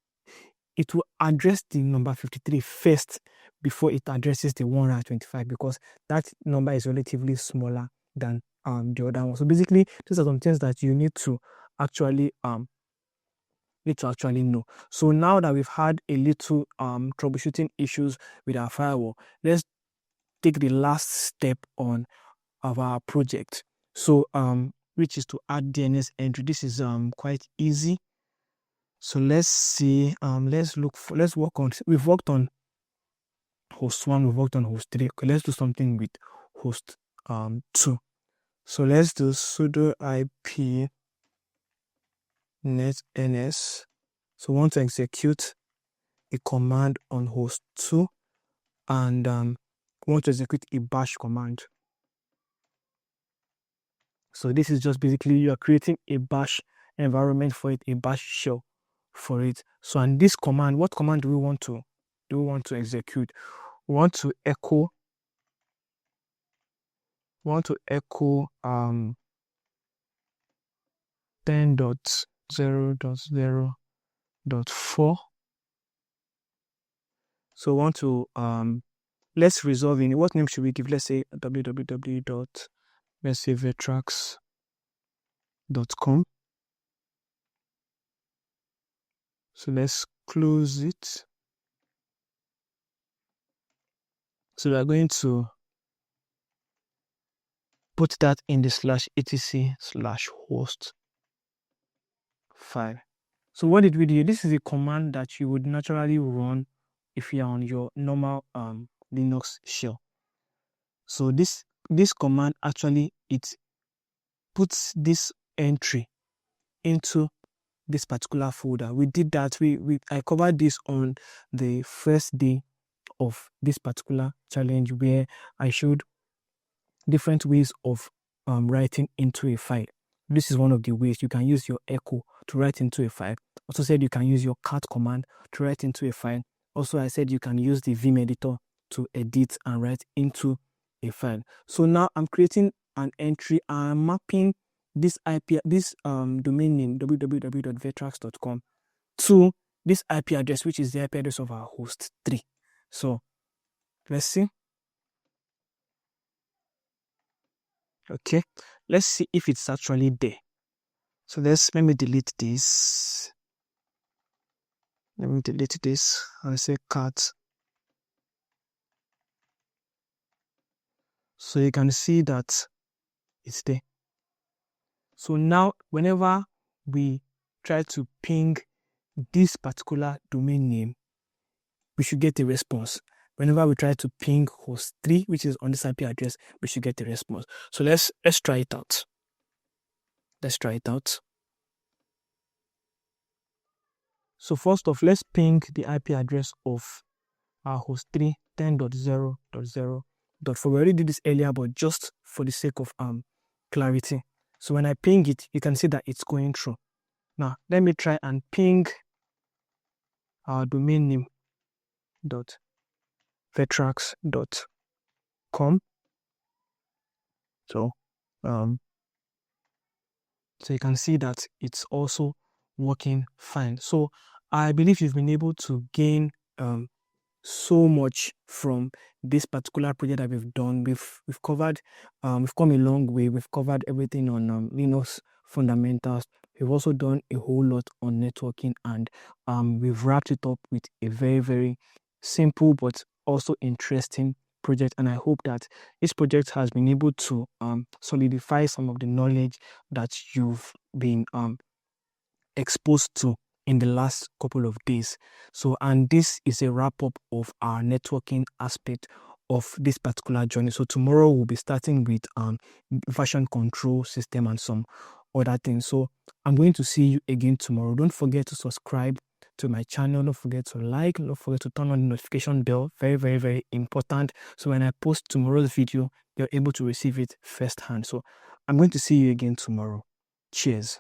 it will address the number 53 first before it addresses the 125, because that number is relatively smaller than the other one. So basically, these are some things that you need to actually know. So now that we've had a little troubleshooting issues with our firewall, let's take the last step on of our project. So which is to add DNS entry. This is quite easy. So let's see, we've worked on host 1, we've worked on host 3. Okay, let's do something with host 2. So let's do sudo IP netns. So we want to execute a command on host 2, and we want to execute a bash command. So this is just basically you are creating a bash environment for it, a bash shell for it. So, and this command, what command do we want to execute? We want to echo 10.0.0.4. So we want to let's resolve in what name should we give? Let's say www.vertrax.com. So let's close it. So we are going to put that in the /etc/host file. So what did we do? This is a command that you would naturally run if you are on your normal Linux shell. So this command actually, it puts this entry into this particular folder. We did that. I covered this on the first day of this particular challenge, where I showed different ways of writing into a file. This is one of the ways. You can use your echo to write into a file. Also said you can use your cat command to write into a file. Also, I said you can use the Vim editor to edit and write into a file. So now I'm creating an entry. I'm mapping this domain name www.vertrax.com to this IP address, which is the IP address of our host 3. So let's see. Okay, let's see if it's actually there. So let me delete this. Let me delete this and say cat. So you can see that it's there. So now whenever we try to ping this particular domain name, we should get a response. Whenever we try to ping host 3, which is on this IP address, we should get a response. So let's try it out. Let's try it out. So first off, let's ping the IP address of our host 3, 10.0.0.4. We already did this earlier, but just for the sake of clarity. So when I ping it, you can see that it's going through. Now let me try and ping our domain name .vertrax.com. So you can see that it's also working fine. So I believe you've been able to gain so much from this particular project that we've done. We've covered, we've come a long way. We've covered everything on Linux fundamentals. We've also done a whole lot on networking, and we've wrapped it up with a very, very simple but also interesting project. And I hope that this project has been able to solidify some of the knowledge that you've been exposed to in the last couple of days. So, and this is a wrap up of our networking aspect of this particular journey. So tomorrow we'll be starting with version control system and some other things. So I'm going to see you again tomorrow. Don't forget to subscribe to my channel. Don't forget to like. Don't forget to turn on the notification bell. Very, very, very important. So when I post tomorrow's video, you're able to receive it firsthand. So I'm going to see you again tomorrow. Cheers.